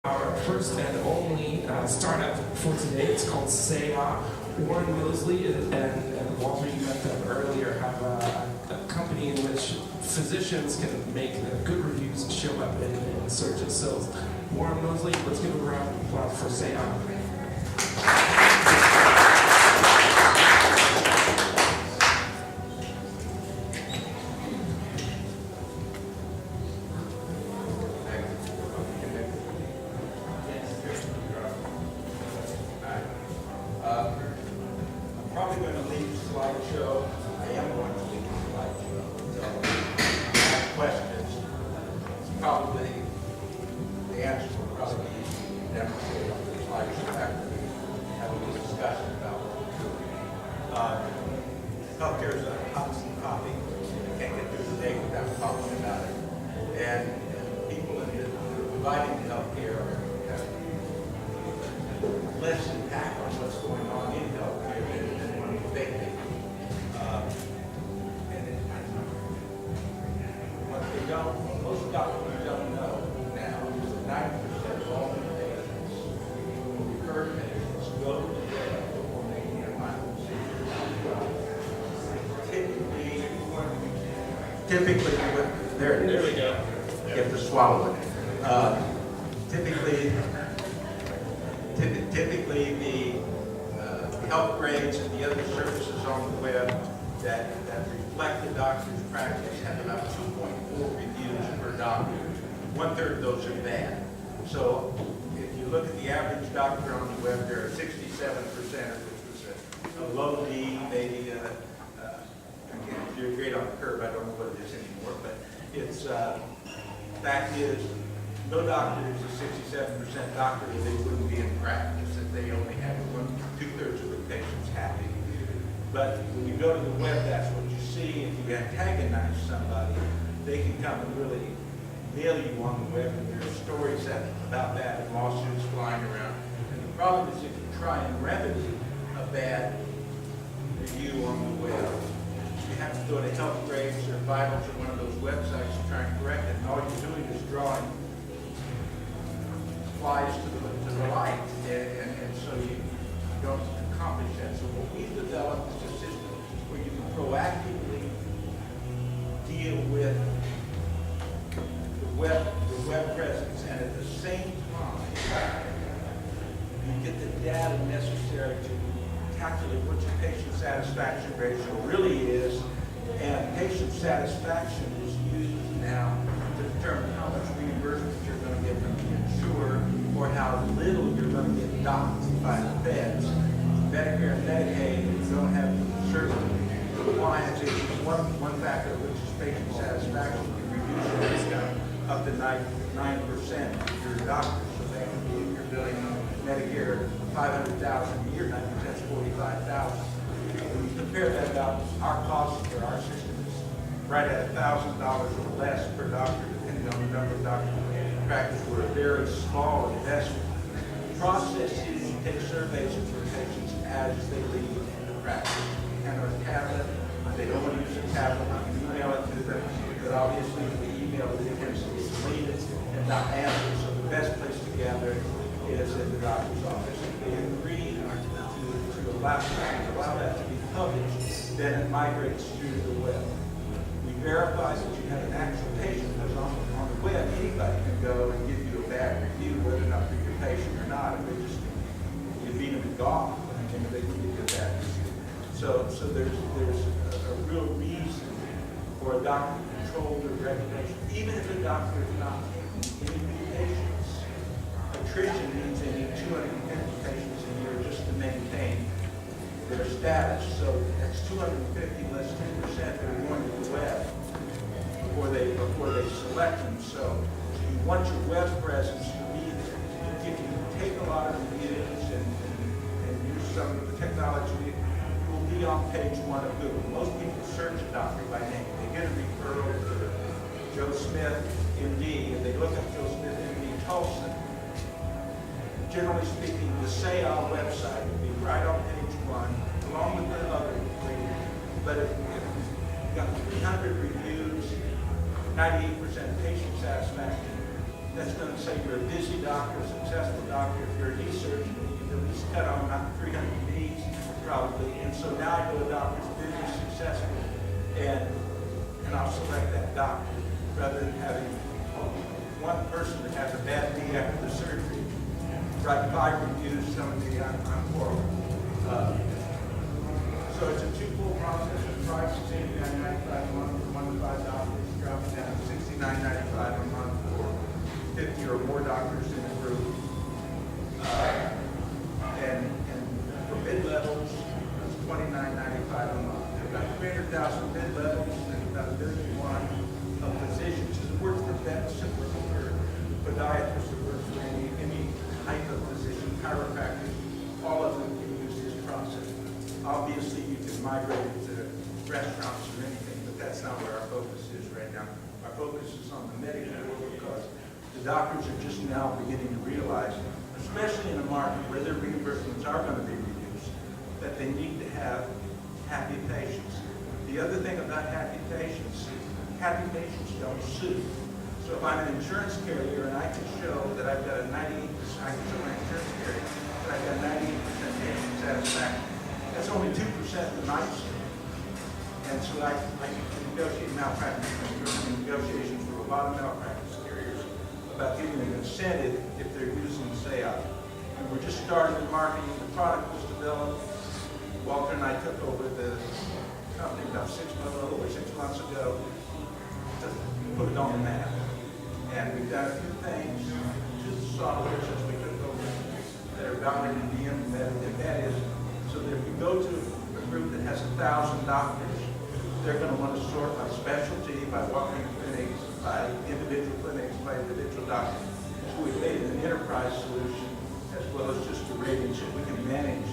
Our first and only startup for today. It's called SayAh. Warren Mosley and Walter, you met them earlier, have a company in which physicians can make good reviews show up in searches. So, Warren Mosley, let's give a round of applause for SayAh. I'm probably going to leave the slideshow. I am going to leave the slideshow. So, if you have questions, probably the answer will probably be demonstrated on the slideshow after we have a little discussion about what we're doing. Healthcare is a hot topic. You can't get through the day without talking about it. And people in providing healthcare have less impact on what's going on in healthcare than one would think. What they don't, most doctors don't know now is that 90% of all the patients, recurrent patients, go to jail before making a final decision. Typically, there we go. You have to swallow it. Typically, the health grades and the other services on the web that reflect the doctor's practice have about 2.4 reviews per doctor. 1/3 of those are bad. So if you look at the average doctor on the web, there are 67%, which was a low D, maybe. Again, if you're great on the curve, I don't know what it is anymore, but it's fact is, no doctor is a 67% doctor if they wouldn't be in practice, if they only have 2/3 of the patients happy. But when you go to the web, that's what you see. If you antagonize somebody, they can come and really nail you on the web, and there's stories about that and lawsuits flying around. And the problem is if you try and remedy a bad review on the web, you have to go to Health Grades or Vitals or one of those websites to try and correct it. And all you're doing is drawing flies to the light, and so you don't accomplish that. So what we've developed is a system where you can proactively deal with the web presence, and at the same time, you get the data necessary to calculate what your patient satisfaction ratio really is, and patient satisfaction is used now to determine how much reimbursement you're going to get from the insurer or how little you're going to get docked by the feds. Medicare and Medicaid don't have certain compliance issues. One factor of which is patient satisfaction can reduce your discount up to 9% if you're a doctor. So that can be if you're billing Medicare $500,000 a year, 9% is $45,000. When you compare that out, our cost for our system is right at $1,000 or less per doctor, depending on the number of doctors in practice. We're a very small investment. The process is you take surveys of your patients as they leave into practice. And on a tablet, they don't want to use a tablet, you can email it to them, but obviously the email tends to be deleted and not answered. So the best place to gather is in the doctor's office. If they agree to allow that to be published, then it migrates to the web. We verify that you have an actual patient, because on the web, anybody can go and give you a bad review, whether or not they're your patient or not. If they just, you beat them at golf, and they can give you a bad review. So there's a real reason for a doctor to control their reputation, even if the doctor is not taking any new patients. Attrition means they need 250 patients a year just to maintain their status. So that's 250 less 10% that are going to the web before they select them. So you want your web presence to be there. If you take a lot of reviews and use some of the technology, you will be on page 1 of Google. Most people search a doctor by name. They get a referral to Joe Smith, MD, and they look up Joe Smith, MD, Tulsa. Generally speaking, the SayAh website would be right on page 1, along with the other three. But if you've got 300 reviews, 98% patient satisfaction, that's going to say you're a busy doctor, successful doctor, if you're a knee surgeon, you can at least cut on about 300 knees, probably. And so now I know a doctor's business successful, and I'll select that doctor rather than having one person that has a bad knee after the surgery write 5 reviews telling me I'm horrible. So it's a two-fold process. The price is $89.95 a month for 1 to 5 doctors, dropping down to $69.95 a month for 50 or more doctors in the group. And for bid levels, it's $29.95 a month. There have got 300,000 bid levels and about 31 of physicians that work for dentists, that work for podiatrists, that work for any type of physician, chiropractic. All of them can use this process. Obviously, you can migrate it to restaurants or anything, but that's not where our focus is right now. Our focus is on the medical world because the doctors are just now beginning to realize, especially in a market where their reimbursements are going to be reduced, that they need to have happy patients. The other thing about happy patients don't sue. So if I'm an insurance carrier and I can show that I've got a 98%, I can show my insurance carrier that I've got 98% patient satisfaction. That's only 2% that might sue. And so I can negotiate malpractice negotiations for a lot of malpractice carriers about giving them incentive if they're using SayAh. And we're just starting the marketing. The product was developed. Walter and I took over the company about 6 months ago to put it on the map. And we've done a few things to the software since we took over that are bound to be implemented, and that is so that if we go to a group that has 1,000 doctors, they're going to want to sort by specialty, by walk-in clinics, by individual doctors. So we've made it an enterprise solution as well as just a rating so we can manage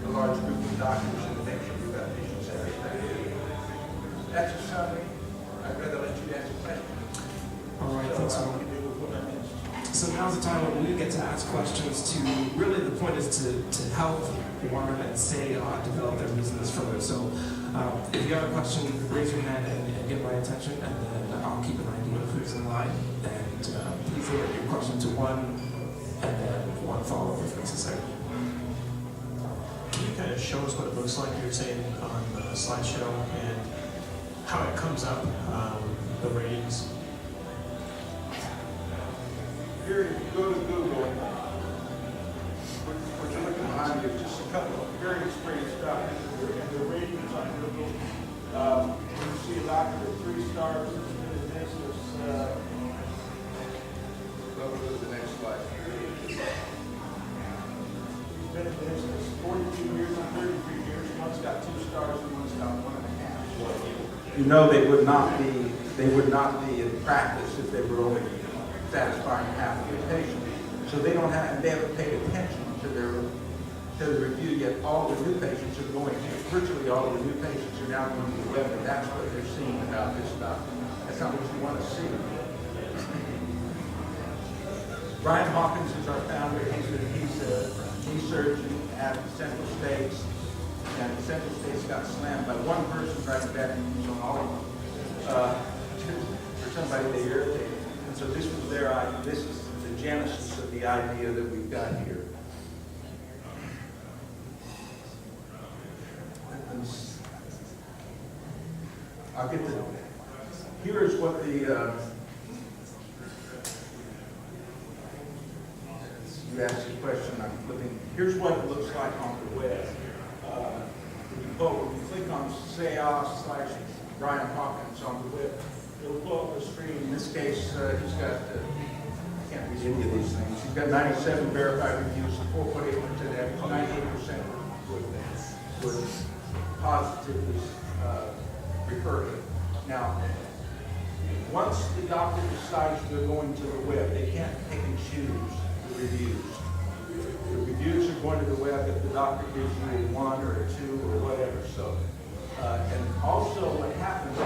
a large group of doctors and make sure we've got patient satisfaction. That's a summary. I'd rather let you answer questions. All right, thanks, Warren. So now's the time when we get to ask questions to, really the point is to help Warren and SayAh develop their business further. So if you have a question, raise your hand and get my attention, and then I'll keep an idea of who's in line. And please limit your question to one, and then one follow-up if necessary. Can you kind of show us what it looks like you're saying on the slideshow and how it comes up, the ratings? Here, if you go to Google, what you're looking behind you is just a couple of very experienced doctors and their ratings on Google. You see a doctor with 3 stars. This is, go to the next slide. He's been in business 42 years and 33 years. One's got 2 stars and one's got 1.5. You know they would not be in practice if they were only satisfying half of the patient. So they haven't paid attention to the review yet. All the new patients are going to, virtually all of the new patients are now going to the web, and that's what they're seeing about this stuff. That's not what you want to see. Brian Hawkins is our founder. He's a knee surgeon at the Central States. And the Central States got slammed by one person writing bad reviews on all of them. For somebody they irritated. And so this was their idea. This is the genesis of the idea that we've got here. I'll get to, here's what the, you asked a question, I'm flipping. Here's what it looks like on the web. When you click on SayAh / Brian Hawkins on the web, it'll pull up the screen. In this case, he's got, I can't read any of these things. He's got 97 verified reviews, 4.8% average, 98% would positively refer to it. Now, once the doctor decides they're going to the web, they can't pick and choose the reviews. The reviews are going to the web if the doctor gives you a 1 or a 2 or whatever. So, and also what happens is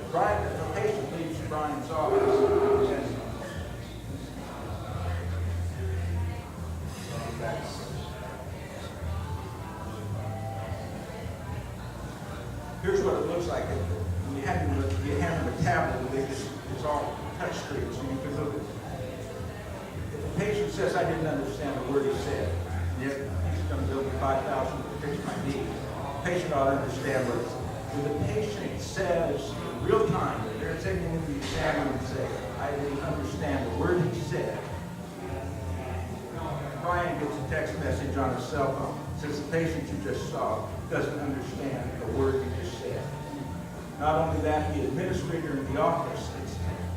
if a patient leaves Brian's office and here's what it looks like. When you hand them a tablet, it's all touch screen, so you can look at it. If a patient says, I didn't understand the word he said. And yet, he's going to bill me $5,000 to fix my knee. The patient ought to understand when the patient says in real time, that they're taking in the exam and say, I didn't understand the word he said. Brian gets a text message on his cell phone. Says the patient you just saw doesn't understand the word you just said. Not only that, the administrator in the office,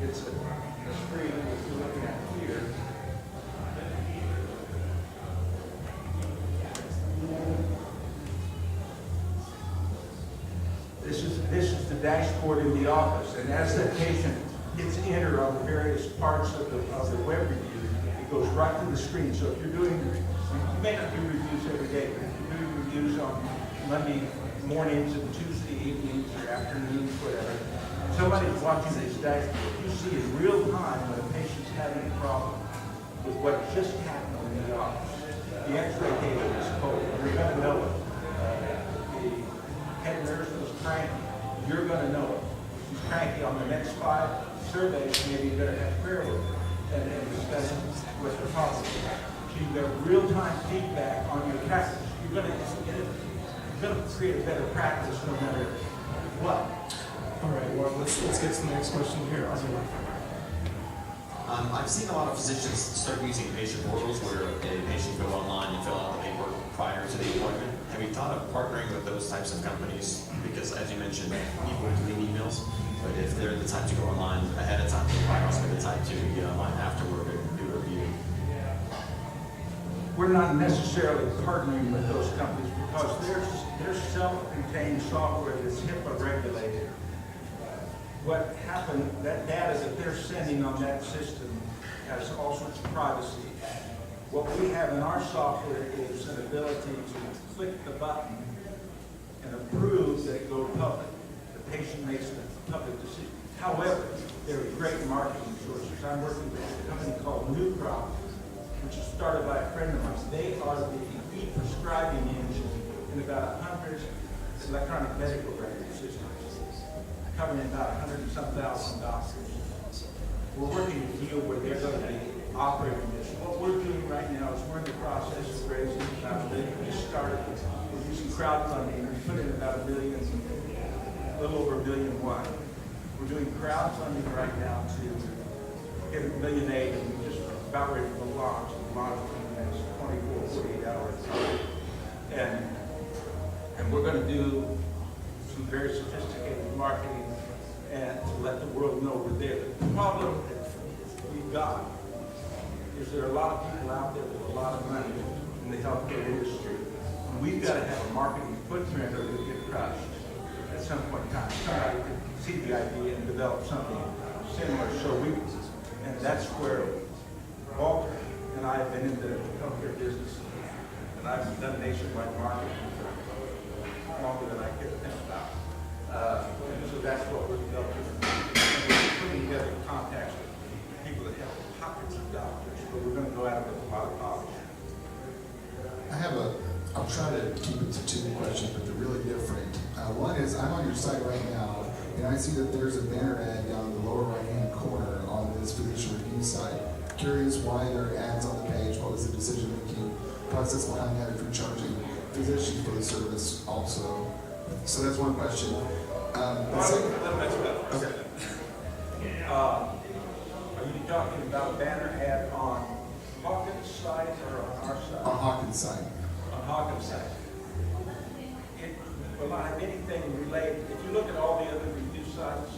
it's a screen that you're looking at here. This is the dashboard in the office, and as that patient hits enter on the various parts of the web review, it goes right to the screen. So if you're doing, you may not do reviews every day, but if you're doing reviews on Monday mornings and Tuesday evenings or afternoons, whatever, somebody's watching this dashboard, you see in real time when a patient's having a problem with what just happened in the office. The x-ray table is cold. You're going to know it. The head nurse was cranky. You're going to know it. She's cranky on the next 5 surveys. Maybe you better have prayer with her and discuss what the problem is. So you get real-time feedback on your practice. You're going to create a better practice no matter what. All right, well, let's get to the next question here. I've seen a lot of physicians start using patient portals where a patient go online and fill out the paperwork prior to the appointment. Have you thought of partnering with those types of companies? Because as you mentioned, people delete emails, but if they're the type to go online ahead of time, they might also be the type to get online afterward and do a review. We're not necessarily partnering with those companies because they're self-contained software that's HIPAA regulated. What happened, that data that they're sending on that system has all sorts of privacy. What we have in our software is an ability to click the button and approve that it go public. The patient makes a public decision. However, there are great marketing sources. I'm working with a company called New Crop, which is started by a friend of mine. They are the e-prescribing engine in about 100 electronic medical record systems, covering about 100 and some thousand doctors. We're working a deal where they're going to be operating this. What we're doing right now is we're in the process of raising about $1 million. We just started. We're using crowdfunding. We put in about $1 million, a little over $1.1 million. We're doing crowdfunding right now to get $1.8 million, and we're just about ready to launch. Launch in the next 24, 48 hours. And we're going to do some very sophisticated marketing and to let the world know we're there. The problem that we've got is there are a lot of people out there with a lot of money in the healthcare industry. And we've got to have a marketing footprint or we'll get crushed at some point in time. Somebody could see the idea and develop something similar. And that's where Walter and I have been in the healthcare business, and I've done nationwide marketing for longer than I could think about. And so that's what we're developing. And we're putting together contacts with people that have pockets of doctors, but we're going to go at it with a lot of polish. I'll try to keep it to 2 questions, but they're really different. One is, I'm on your site right now, and I see that there's a banner ad down in the lower right-hand corner on this physician review site. Curious why there are ads on the page. What was the decision-making process behind that if you're charging physicians for the service also? So that's one question. Okay. Are you talking about a banner ad on Hawkins' site or on our site? On Hawkins' site. On Hawkins' site. It will not have anything related. If you look at all the other review sites,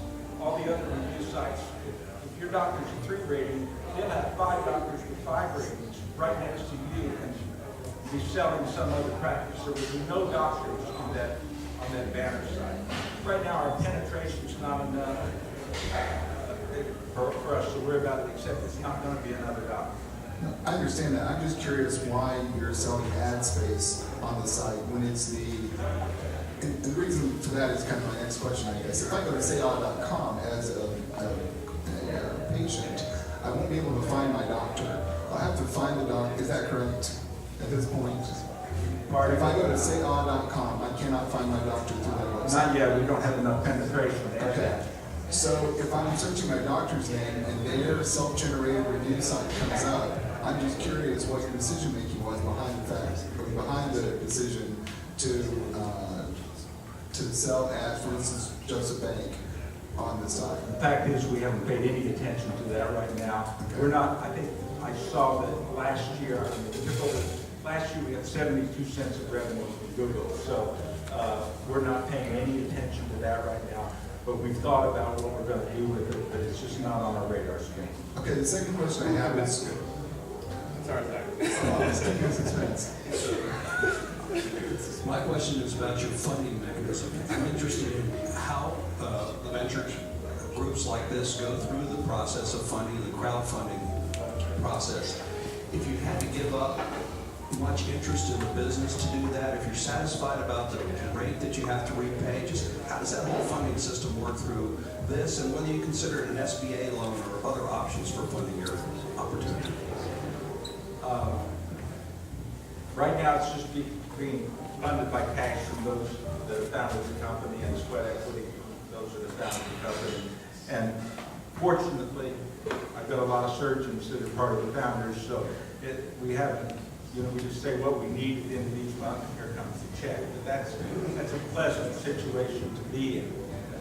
if your doctor's a 3 rating, they'll have 5 doctors with 5 ratings right next to you and be selling some other practice. So there'll be no doctors on that banner site. Right now, our penetration's not enough for us to worry about it, except it's not going to be another doctor. No, I understand that. I'm just curious why you're selling ad space on the site when it's and the reason for that is kind of my next question, I guess. If I go to SayAh.com as a patient, I won't be able to find my doctor. I'll have to find the doctor. Is that correct at this point? If I go to SayAh.com, I cannot find my doctor through that website. Not yet. We don't have enough penetration to add Okay. that. So if I'm searching my doctor's name and their self-generated review site comes up, I'm just curious what your decision making was behind the decision to sell at, for instance, Joseph Bank on this side. The fact is, we haven't paid any attention to that right now. Okay. We're not, I think, I saw that last year, last year we had 72 cents of revenue from Google, so we're not paying any attention to that right now. But we've thought about what we're going to do with it, but it's just not on our radar screen. Okay, the second question I have is. Sorry, Zach. My question is about your funding mechanism. I'm interested in how the venture groups like this go through the process of funding, the crowdfunding process. If you had to give up much interest in the business to do that, if you're satisfied about the rate that you have to repay, just how does that whole funding system work through this, and whether you consider it an SBA loan or other options for funding your opportunity? Right now, it's just being funded by cash from those that have founded the company and sweat equity from those that have founded the company. And fortunately, I've got a lot of surgeons that are part of the founders, so we haven't, we just say what we need at the end of each month, and here comes the check. But that's a pleasant situation to be in.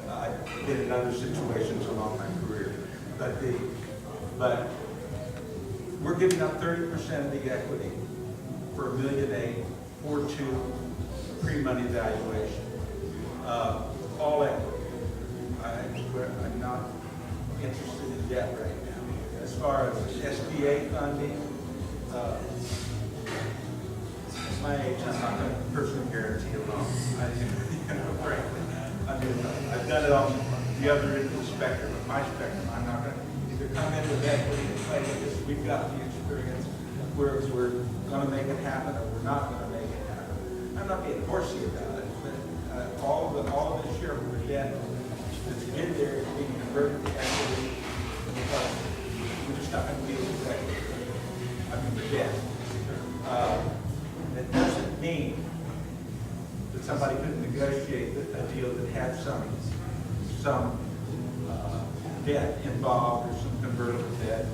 I've been in other situations along my career. But we're giving up 30% of the equity for $1.8 million or $2 million pre-money valuation. All equity. I'm not interested in debt right now. As far as SBA funding, at my age, I'm not going to personally guarantee a loan. Frankly. I mean, I've done it on the other end of the spectrum, my spectrum. I'm not going to either come in with equity and play with this. We've got the experience. We're going to make it happen, or we're not going to make it happen. I'm not being horsey about it, but all of the shareholder debt that's been there is being converted to equity. We're just not going to be able to equity. I mean, the debt. It doesn't mean that somebody couldn't negotiate a deal that had some debt involved or some convertible debt.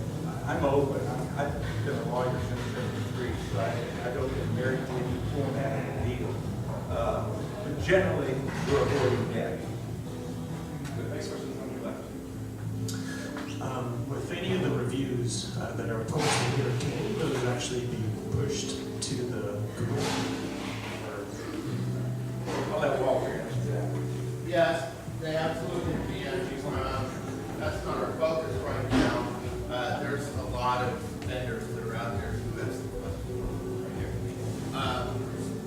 I'm open. I've been a lawyer since '73, so I don't get married to any format of the deal. But generally, we're avoiding debt. The next question is on your left. With any of the reviews that are posted here, can any of those actually be pushed to the Google? I'll let Walter answer that. Yes, they absolutely can. That's not our focus right now. There's a lot of vendors that are out there who has the question right here.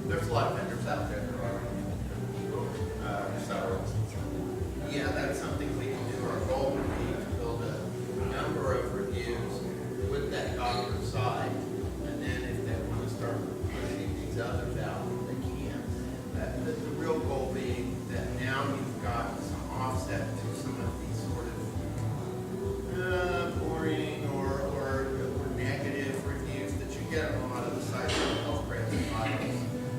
There's a lot of vendors out there that are. So, yeah, that's something we can do. Our goal would be to build a number of reviews with that doctor side, and then if they want to start pushing these others out, they can. The real goal being that now you've got some offset to some of these sort of boring or negative reviews that you get on a lot of the sites of health grant providers.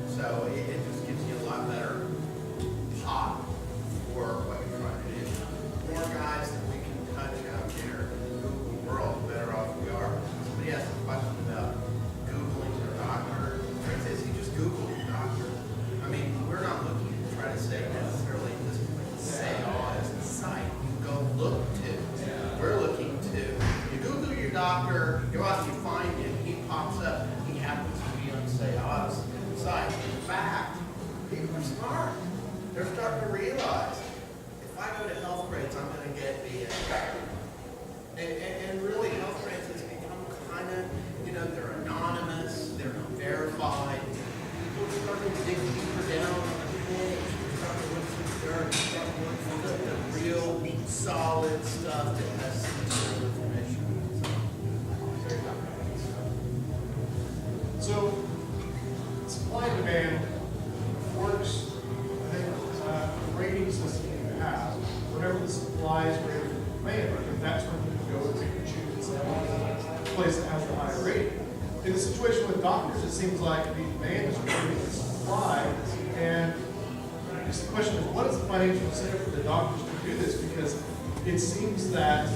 So it just gives you a lot better pop for what you're trying to do. The more guys that we can touch out there in the Google world, the better off we are. Somebody asked a question about Googling your doctor. The truth is, you just Google your doctor. I mean, we're not looking to try to say necessarily at this point, SayAh as the site you go look to. We're looking to, you Google your doctor, you go out and you find him, he pops up, he happens to be on SayAh's site. In fact, people are smart. They're starting to realize, if I go to health grades, I'm going to get the and really health grades has become kind of, they're anonymous, they're not verified. People are starting to dig deeper down on the page, starting to look through the dirt, starting to look for the real solid stuff that has some real information. So, supply and demand works. I think the rating system you have, whatever the supply is greater than the demand, I think that's when you go and pick and choose the place that has the higher rating. In the situation with doctors, it seems like the demand is greater than the supply, and I guess the question is, what is the financial incentive for the doctors to do this? Because it seems that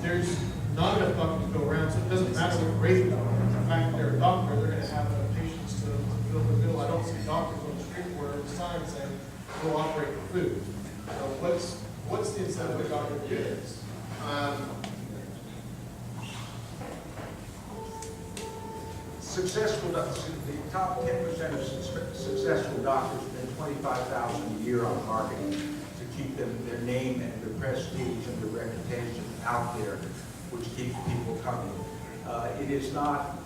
there's not enough doctors go around, so it doesn't matter what grade they are. In fact, they're a doctor, they're gonna have patients to fill the bill. I don't see doctors on the street wearing signs saying, go operate for food. So what's the incentive of a doctor to do this? Successful, the top 10% of successful doctors spend $25,000 a year on marketing to keep their name and their prestige and their reputation out there, which keeps people coming. It is not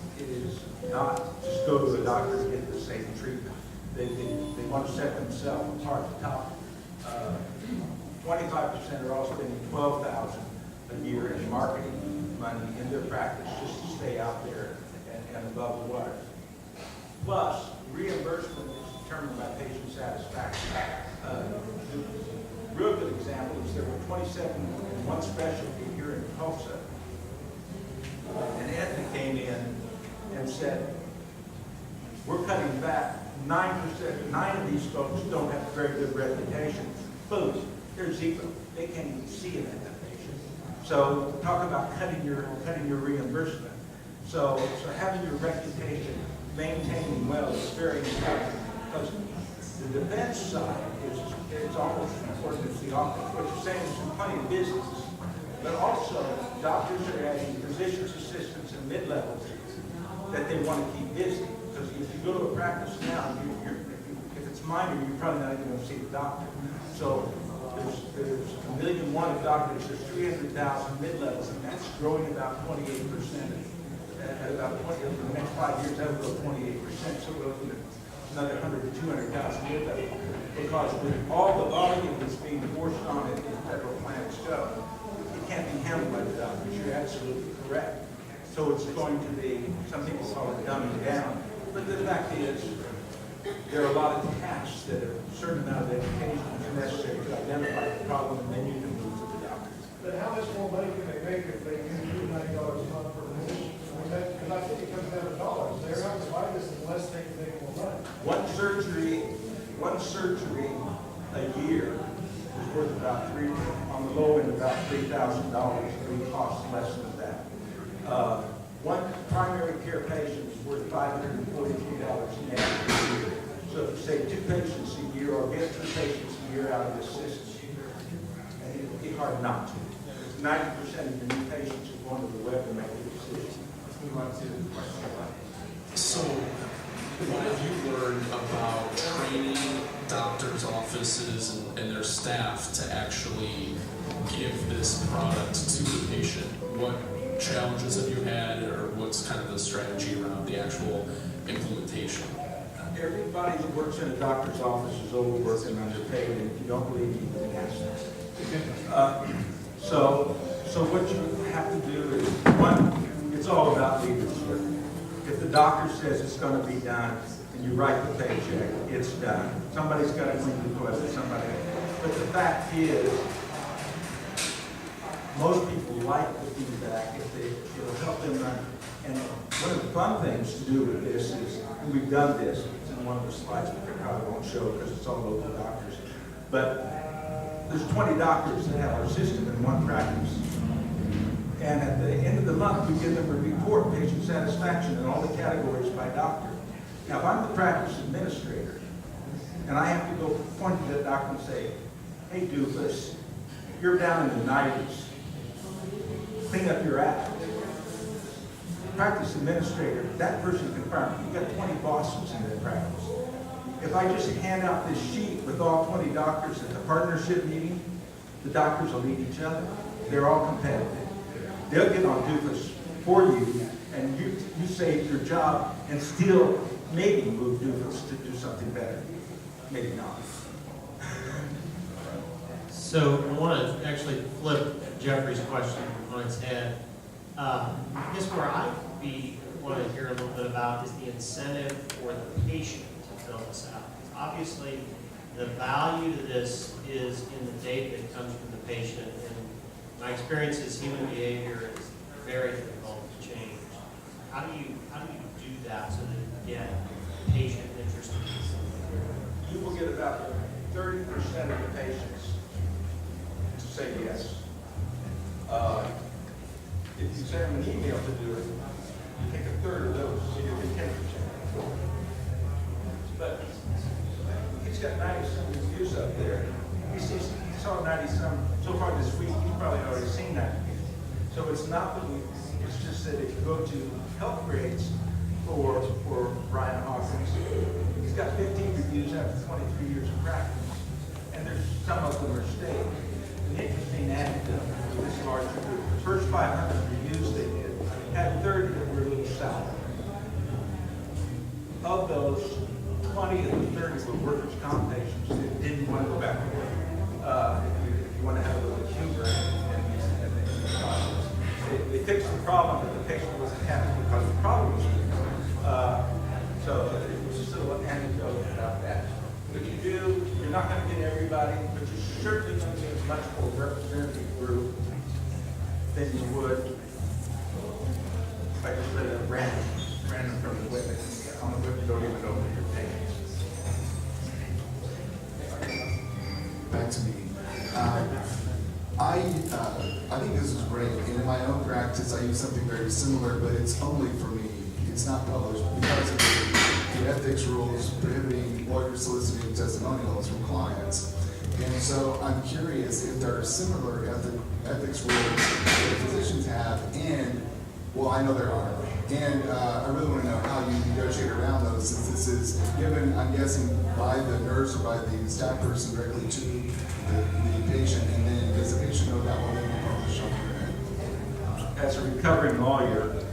just go to a doctor to get the same treatment. They want to set themselves apart. The top 25% are all spending $12,000 a year in marketing money in their practice just to stay out there and above the water. Plus, reimbursement is determined by patient satisfaction. The real good example is there were 27 in one specialty here in Tulsa, and Aetna came in and said, we're cutting back 9%. 9 of these folks don't have a very good reputation. Boom, they're zero. They can't even see an Aetna patient. So talk about cutting your reimbursement. So having your reputation maintaining well is very important, because the defense side is almost as important as the offense. What you're saying is there's plenty of business, but also doctors are adding physicians, assistants, and mid-levels that they want to keep busy. Because if you go to a practice now, if it's minor, you're probably not even going to see the doctor. So there's 1,000,001 of doctors, there's 300,000 mid-levels, and that's growing about 28%. At about 20, over the next 5 years, that will go 28%, so we'll go another 100 to 200,000 mid-level. Because with all the volume that's being forced on it in federal plans go, it can't be handled by the doctors. You're absolutely correct. So it's going to be, some people call it dumbing down. But the fact is, there are a lot of tasks that a certain amount of education is necessary to identify the problem, and then you can move to the doctors. But how much more money can they make if they use $90 a month per physician? Because I think it comes down to dollars. They're not going to buy this unless they can make more money. One surgery a year is worth about on the low end, about $3,000. It costs less than that. One primary care patient is worth $543 net a year. So if you say 2 patients a year or get 2 patients a year out of this system, and it'd be hard not to. 90% of the new patients are going to the web and make a decision. Let's move on to the question. So, what have you learned about training doctors' offices and their staff to actually give this product to the patient? What challenges have you had, or what's kind of the strategy around the actual implementation? Everybody who works in a doctor's office is overworked and underpaid, and if you don't believe me, you can ask them. So what you have to do is, one, it's all about leadership. If the doctor says it's going to be done, and you write the paycheck, it's done. Somebody's got to clean the toilet, somebody. But the fact is, most people like the feedback if it'll help them run. And one of the fun things to do with this is, and we've done this, it's in one of the slides, but I probably won't show because it's all local doctors. But there's 20 doctors that have our system in one practice. And at the end of the month, we give them a report, patient satisfaction, in all the categories by doctor. Now, if I'm the practice administrator, and I have to go point to that doctor and say, hey, doofus, you're down in the 90s. Clean up your act. Practice administrator, that person can fire me. You've got 20 bosses in their practice. If I just hand out this sheet with all 20 doctors at the partnership meeting, the doctors will eat each other. They're all competitive. They'll get on doofus for you, and you save your job and still maybe move doofus to do something better. Maybe not. So I want to actually flip Jeffrey's question on its head. I guess where I want to hear a little bit about is the incentive for the patient to fill this out. Obviously, the value to this is in the data that comes from the patient. And my experience is human behavior is very difficult to change. How do you do that so that you get patient interest in something? You will get about 30% of the patients to say yes. If you send them an email to do it, you take a third of those, so you get 10%. But he's got 90-some reviews up there. He saw 90-some so far this week. You've probably already seen that. So it's not that it's just that if you go to health grades for Ryan Hawkins, he's got 15 reviews after 23 years of practice. And there's some of them are state. An interesting anecdote for this large group. The first 500 reviews they did had 30 that were a little south. Of those, 20 of the 30 were workers' comp patients that didn't want to go back to work. If you want to have a little humor in the process. They fixed the problem, but the patient wasn't happy because the problem was fixed. So it was just a little anecdote about that. What you do, you're not going to get everybody, but you're certainly going to get a much more representative group than you would if I just let a random from the web. On the web, you don't even know who your patients. Back to me. I think this is great. And in my own practice, I use something very similar, but it's only for me. It's not published because of the ethics rules prohibiting lawyers soliciting testimonials from clients. And so I'm curious if there are similar ethics rules that physicians have, and, well, I know there are. And I really want to know how you negotiate around those, since this is given, I'm guessing, by the nurse or by the staff person directly to the patient, and then does the patient know that will then be published on the internet? As a recovering lawyer,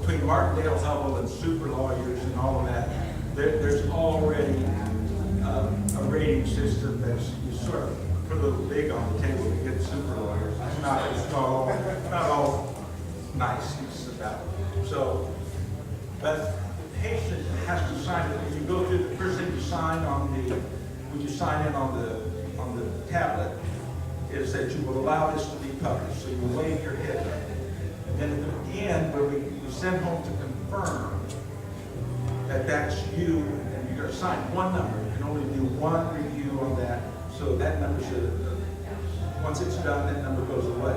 between Martindale Hubble and super lawyers and all of that, there's already a rating system that's you sort of put a little big on the table to get super lawyers. It's not all niceness about it. So, but the patient has to sign it. If you go through the first thing you sign when you sign in on the tablet, is that you will allow this to be published. So you wave your head up. And then at the end, where we send home to confirm that that's you, and you're going to sign one number. You can only do one review on that. So that number once it's done, that number goes away.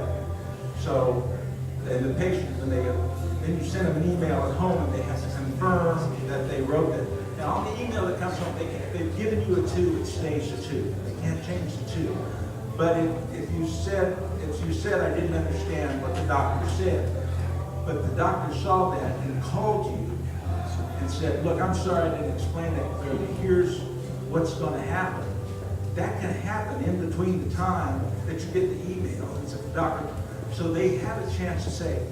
So, and the patient, then you send them an email at home, and they have to confirm that they wrote it. Now, on the email that comes home, they've given you a 2, it stays a 2. They can't change the 2. But if you said I didn't understand what the doctor said, but the doctor saw that and called you and said, look, I'm sorry I didn't explain that clearly. Here's what's going to happen. That can happen in between the time that you get the email. It's a doctor. So they have a chance to say,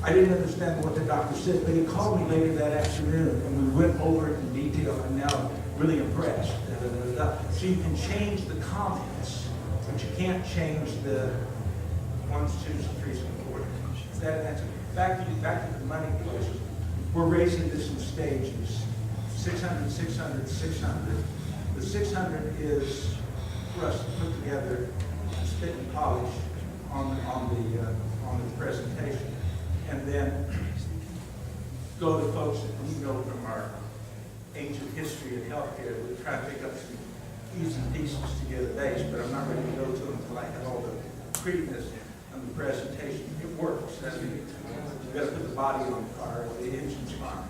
I didn't understand what the doctor said, but he called me later that afternoon and we went over it in detail. I'm now really impressed. So you can change the comments, but you can't change the 1s, 2s, 3s, and 4s. That's it. Back to the money question. We're raising this in stages. 600, 600, 600. The 600 is for us to put together, spit and polish on the presentation, and then go to folks that we know from our ancient history of healthcare. We're trying to pick up some easy pieces to get a base, but I'm not ready to go to them until I have all the prettiness on the presentation. It works. You've got to put the body on the car, the engine's fine.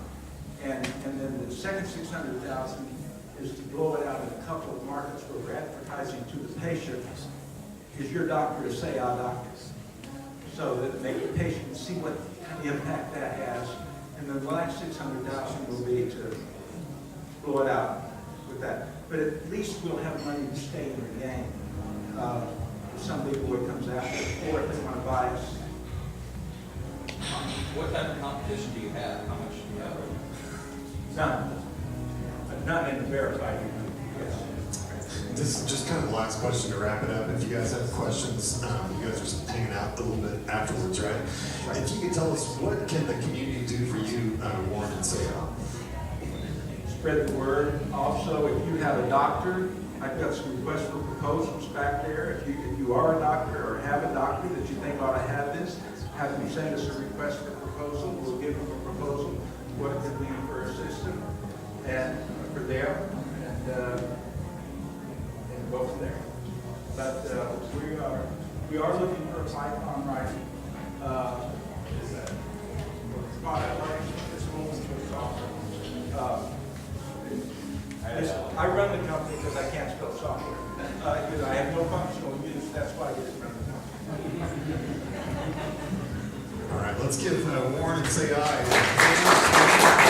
And then the second 600,000 is to blow it out in a couple of markets where we're advertising to the patient, is your doctor a SayAh doctor? So that make the patient see what kind of impact that has. And then the last 600,000 will be to blow it out with that. But at least we'll have money to stay in the game. If somebody who comes after, or if they want to buy us. What type of competition do you have? How much do you have? None. None in the verified unit, yes. This is just kind of the last question to wrap it up. If you guys have questions, you guys are just hanging out a little bit afterwards, right? If you could tell us, what can the community do for you, Warren and SayAh? Spread the word. Also, if you have a doctor, I've got some requests for proposals back there. If you are a doctor or have a doctor that you think ought to have this, have them send us a request for proposal. We'll give them a proposal, what it could mean for our system and for them, and go from there. But we are We are looking for a Python writing, product writing, this one was for software. I run the company because I can't spell software. Because I have no functional use, that's why I didn't run the company. All right, let's give Warren and SayAh.